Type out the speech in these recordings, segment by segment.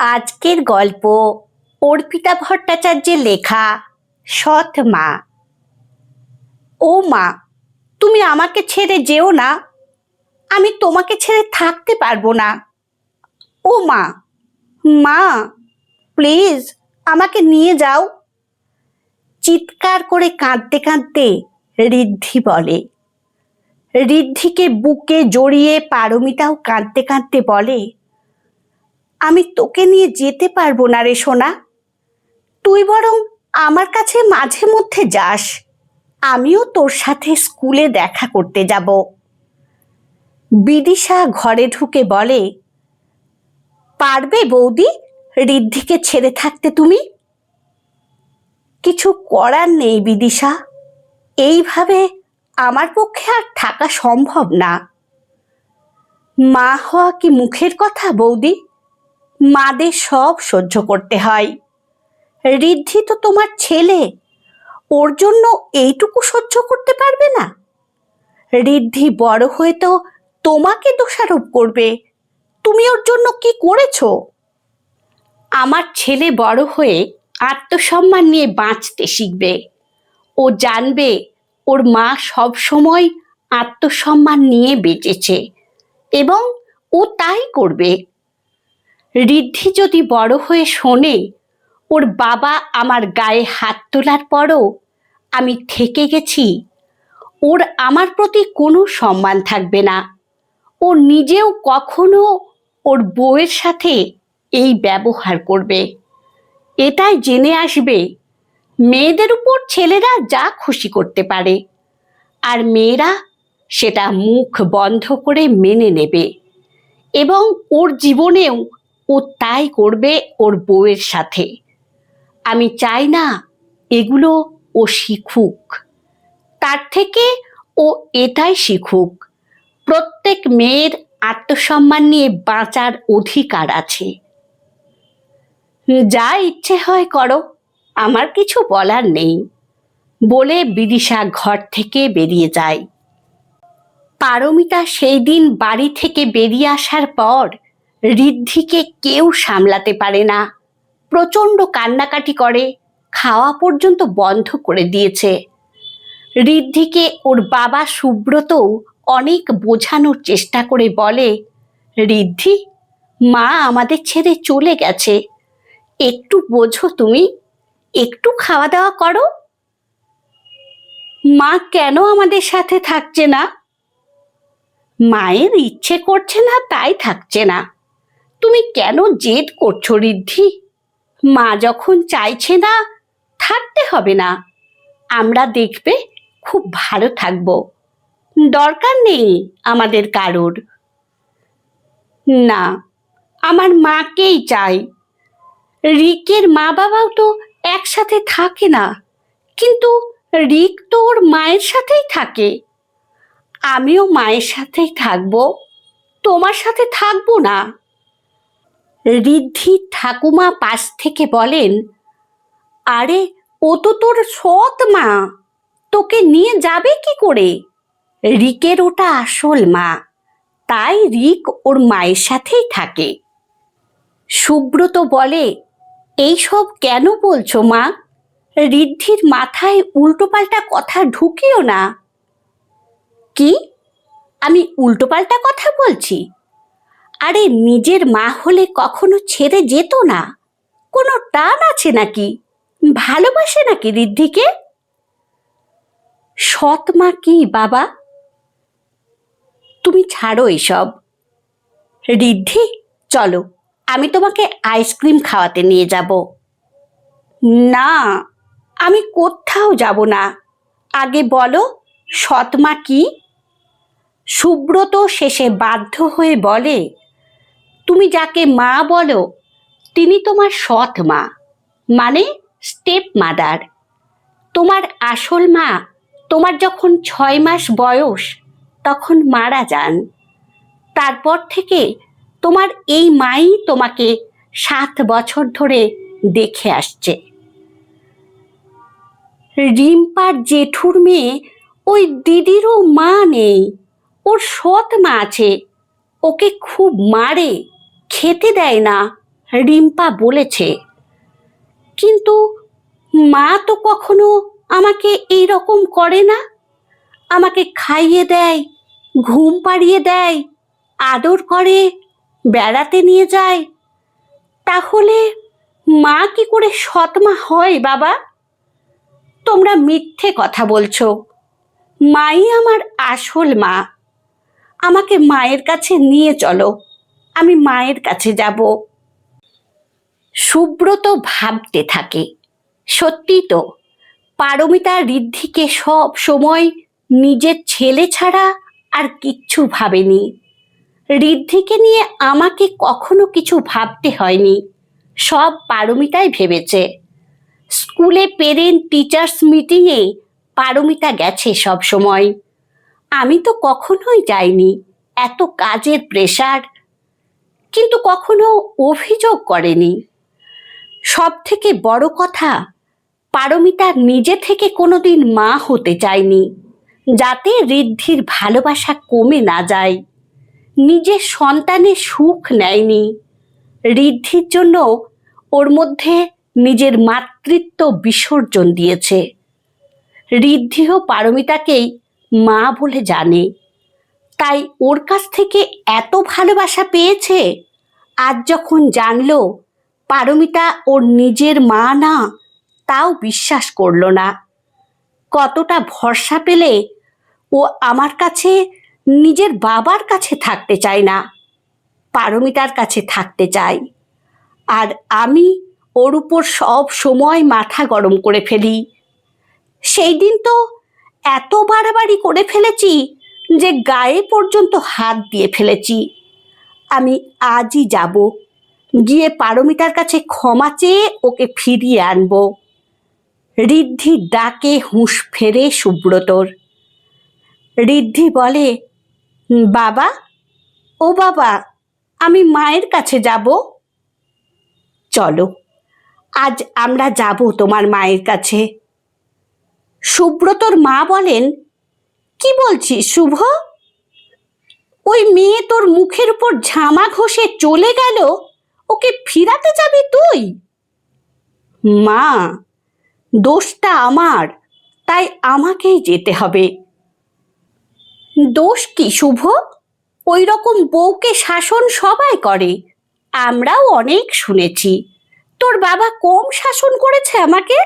আজকের গল্প অর্পিতা ভট্টাচার্যের লেখা সৎ মা। ও মা, তুমি আমাকে ছেড়ে যেও না, আমি তোমাকে ছেড়ে থাকতে পারবো না। ও মা, মা প্লিজ আমাকে নিয়ে যাও। চিৎকার করে কাঁদতে কাঁদতে ঋদ্ধি বলে। ঋদ্ধিকে বুকে জড়িয়ে পারমিতাও কাঁদতে কাঁদতে বলে, আমি তোকে নিয়ে যেতে পারবো না রে সোনা, তুই বরং আমার কাছে মাঝে মধ্যে যাস, আমিও তোর সাথে স্কুলে দেখা করতে যাব। বিদিশা ঘরে ঢুকে বলে, পারবে বৌদি ঋদ্ধিকে ছেড়ে থাকতে তুমি? কিছু করার নেই বিদিশা, এইভাবে আমার পক্ষে আর থাকা সম্ভব না। মা হওয়া কি মুখের কথা বৌদি, মাদের সব সহ্য করতে হয়। ঋদ্ধি তো তোমার ছেলে, ওর জন্য এইটুকু সহ্য করতে পারবে না? ঋদ্ধি বড় হয়ে তো তোমাকে দোষারোপ করবে, তুমি ওর জন্য কি করেছো? আমার ছেলে বড় হয়ে আত্মসম্মান নিয়ে বাঁচতে শিখবে। ও জানবে ওর মা সব সময় আত্মসম্মান নিয়ে বেঁচেছে এবং ও তাই করবে। ঋদ্ধি যদি বড় হয়ে শোনে ওর বাবা আমার গায়ে হাত তোলার পরও আমি থেকে গেছি, ওর আমার প্রতি কোনো সম্মান থাকবে না। ও নিজেও কখনো ওর বউয়ের সাথে এই ব্যবহার করবে। এটাই জেনে আসবে মেয়েদের উপর ছেলেরা যা খুশি করতে পারে, আর মেয়েরা সেটা মুখ বন্ধ করে মেনে নেবে এবং ওর জীবনেও ও তাই করবে ওর বউয়ের সাথে। আমি চাই না এগুলো ও শিখুক, তার থেকে ও এটাই শিখুক প্রত্যেক মেয়ের আত্মসম্মান নিয়ে বাঁচার অধিকার আছে। যা ইচ্ছে হয় করো, আমার কিছু বলার নেই বলে বিদিশা ঘর থেকে বেরিয়ে যায়। পারমিতা সেই দিন বাড়ি থেকে বেরিয়ে আসার পর ঋদ্ধিকে কেউ সামলাতে পারে না, প্রচণ্ড কান্নাকাটি করে, খাওয়া পর্যন্ত বন্ধ করে দিয়েছে। ঋদ্ধিকে ওর বাবা সুব্রতও অনেক বোঝানোর চেষ্টা করে বলে, ঋদ্ধি, মা আমাদের ছেড়ে চলে গেছে, একটু বোঝো তুমি, একটু খাওয়া দাওয়া করো। মা কেন আমাদের সাথে থাকছে না? মায়ের ইচ্ছে করছে না তাই থাকছে না। তুমি কেন জেদ করছো ঋদ্ধি? মা যখন চাইছে না থাকতে হবে না, আমরা দেখবে খুব ভালো থাকবো, দরকার নেই আমাদের কারোর। না, আমার মাকেই চাই। রিকের মা বাবাও তো একসাথে থাকে না, কিন্তু রিক তো ওর মায়ের সাথেই থাকে। আমিও মায়ের সাথেই থাকবো, তোমার সাথে থাকবো না। ঋদ্ধির ঠাকুমা পাশ থেকে বলেন, আরে ও তো তোর সৎ মা, তোকে নিয়ে যাবে কি করে? রিকের ওটা আসল মা, তাই রিক ওর মায়ের সাথেই থাকে। সুব্রত বলে, এইসব কেন বলছো মা? ঋদ্ধির মাথায় উল্টোপাল্টা কথা ঢুকিও না। কি, আমি উল্টোপাল্টা কথা বলছি? আরে নিজের মা হলে কখনো ছেড়ে যেত না? কোনো টান আছে নাকি? ভালোবাসে নাকি ঋদ্ধিকে? সৎ মা কি বাবা? তুমি ছাড়ো এসব। ঋদ্ধি, চলো, আমি তোমাকে আইসক্রিম খাওয়াতে নিয়ে যাব। না, আমি কোথাও যাব না, আগে বলো সৎ মা কি? সুব্রত শেষে বাধ্য হয়ে বলে, তুমি যাকে মা বলো তিনি তোমার সৎ মা, মানে স্টেপ মাদার। তোমার আসল মা তোমার যখন 6 মাস বয়স তখন মারা যান। তারপর থেকে তোমার এই মাই তোমাকে 7 বছর ধরে দেখে আসছে। রিম্পার জেঠুর মেয়ে ওই দিদিরও মা নেই, ওর সৎ মা আছে, ওকে খুব মারে, খেতে দেয় না, রিম্পা বলেছে, কিন্তু মা তো কখনো আমাকে এই রকম করে না। আমাকে খাইয়ে দেয়, ঘুম পাড়িয়ে দেয়, আদর করে, বেড়াতে নিয়ে যায়। তাহলে মা কি করে সৎমা হয় বাবা? তোমরা মিথ্যে কথা বলছো। মাই আমার আসল মা। আমাকে মায়ের কাছে নিয়ে চলো, আমি মায়ের কাছে যাব। সুব্রত ভাবতে থাকে, সত্যি তো পারমিতা ঋদ্ধিকে সব সময় নিজের ছেলে ছাড়া আর কিচ্ছু ভাবেনি। ঋদ্ধিকে নিয়ে আমাকে কখনো কিছু ভাবতে হয়নি, সব পারমিতাই ভেবেছে। স্কুলে পেরেন্ট টিচার্স মিটিংয়ে পারমিতা গেছে সব সময়। আমি তো কখনোই যাইনি, এত কাজের প্রেশার, কিন্তু কখনো অভিযোগ করেনি। সব থেকে বড় কথা, পারমিতা নিজে থেকে কোনোদিন মা হতে চায়নি, যাতে ঋদ্ধির ভালোবাসা কমে না যায়। নিজের সন্তানের সুখ নেয়নি। ঋদ্ধির জন্য ওর মধ্যে নিজের মাতৃত্ব বিসর্জন দিয়েছে। ঋদ্ধিও পারমিতাকেই মা বলে জানে, তাই ওর কাছ থেকে এত ভালোবাসা পেয়েছে। আজ যখন জানলো পারমিতা ওর নিজের মা না, তাও বিশ্বাস করল না। কতটা ভরসা পেলে ও আমার কাছে নিজের বাবার কাছে থাকতে চায় না, পারমিতার কাছে থাকতে চাই। আর আমি ওর উপর সব সময় মাথা গরম করে ফেলি। সেই দিন তো এত বাড়াবাড়ি করে ফেলেছি যে গায়ে পর্যন্ত হাত দিয়ে ফেলেছি। আমি আজই যাব, গিয়ে পারমিতার কাছে ক্ষমা চেয়ে ওকে ফিরিয়ে আনব। ঋদ্ধির ডাকে হুঁশ ফেরে সুব্রতর। ঋদ্ধি বলে, বাবা, ও বাবা, আমি মায়ের কাছে যাব। চলো, আজ আমরা যাব তোমার মায়ের কাছে। সুব্রতর মা বলেন, কি বলছিস শুভ? ওই মেয়ে তোর মুখের উপর ঝামা ঘষে চলে গেল, ওকে ফিরাতে যাবি তুই? মা, দোষটা আমার, তাই আমাকেই যেতে হবে। দোষ কি শুভ? ওই রকম বউকে শাসন সবাই করে, আমরাও অনেক শুনেছি। তোর বাবা কম শাসন করেছে আমাকে?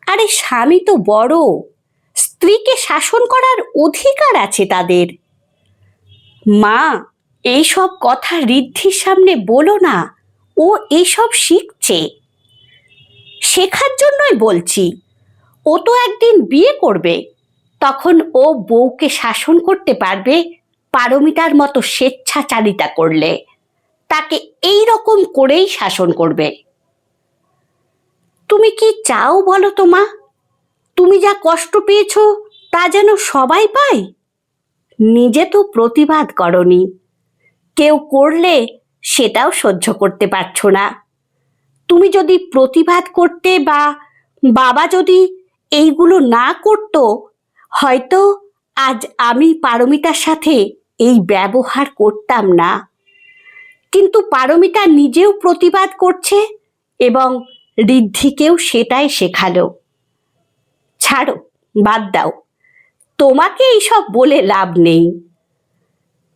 আরে স্বামী তো বড়, স্ত্রীকে শাসন করার অধিকার আছে তাদের। মা, এইসব কথা ঋদ্ধির সামনে বলো না, ও এইসব শিখছে। শেখার জন্যই বলছি। ও তো একদিন বিয়ে করবে, তখন ও বউকে শাসন করতে পারবে পারমিতার মতো স্বেচ্ছাচারিতা করলে। তাকে এই রকম করেই শাসন করবে। তুমি কি চাও বলো তো মা? তুমি যা কষ্ট পেয়েছো তা যেন সবাই পায়? নিজে তো প্রতিবাদ করনি, কেউ করলে সেটাও সহ্য করতে পারছো না। তুমি যদি প্রতিবাদ করতে বা বাবা যদি এইগুলো না করতো, হয়তো আজ আমি পারমিতার সাথে এই ব্যবহার করতাম না। কিন্তু পারমিতা নিজেও প্রতিবাদ করছে এবং ঋদ্ধিকেও সেটাই শেখালো। ছাড়ো, বাদ দাও, তোমাকে এইসব বলে লাভ নেই।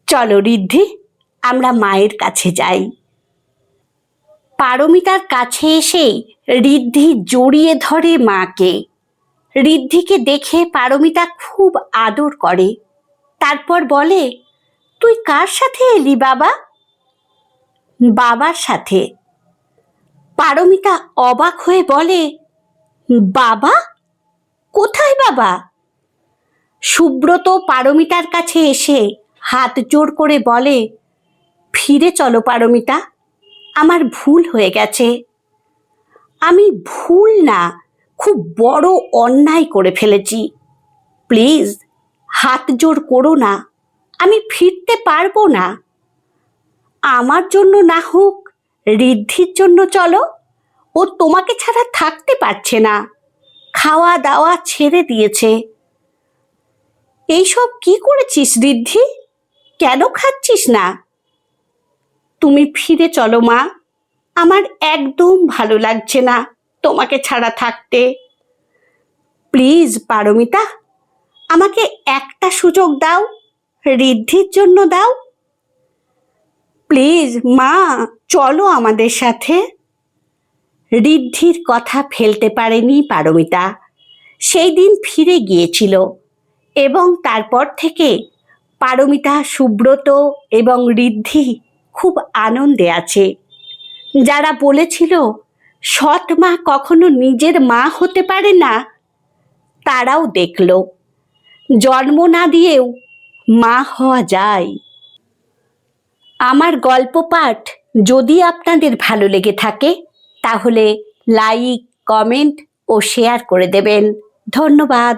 চলো ঋদ্ধি, আমরা মায়ের কাছে যাই। পারমিতার কাছে এসেই ঋদ্ধি জড়িয়ে ধরে মাকে। ঋদ্ধিকে দেখে পারমিতা খুব আদর করে। তারপর বলে, তুই কার সাথে এলি বাবা? বাবার সাথে। পারমিতা অবাক হয়ে বলে, বাবা? কোথায় বাবা? সুব্রত পারমিতার কাছে এসে হাত জোড় করে বলে, ফিরে চলো পারমিতা, আমার ভুল হয়ে গেছে। আমি ভুল না, খুব বড় অন্যায় করে ফেলেছি। প্লিজ হাত জোড় করো না, আমি ফিরতে পারবো না। আমার জন্য না হোক, ঋদ্ধির জন্য চলো। ও তোমাকে ছাড়া থাকতে পারছে না, খাওয়া দাওয়া ছেড়ে দিয়েছে। এইসব কি করেছিস ঋদ্ধি? কেন খাচ্ছিস না? তুমি ফিরে চলো মা, আমার একদম ভালো লাগছে না তোমাকে ছাড়া থাকতে। প্লিজ পারমিতা, আমাকে একটা সুযোগ দাও, ঋদ্ধির জন্য দাও। প্লিজ মা, চলো আমাদের সাথে। ঋদ্ধির কথা ফেলতে পারেনি পারমিতা। সেই দিন ফিরে গিয়েছিল এবং তারপর থেকে পারমিতা, সুব্রত এবং ঋদ্ধি খুব আনন্দে আছে। যারা বলেছিল সৎ মা কখনো নিজের মা হতে পারে না, তারাও দেখল জন্ম না দিয়েও মা হওয়া যায়। আমার গল্প পাঠ যদি আপনাদের ভালো লেগে থাকে তাহলে লাইক, কমেন্ট ও শেয়ার করে দেবেন। ধন্যবাদ।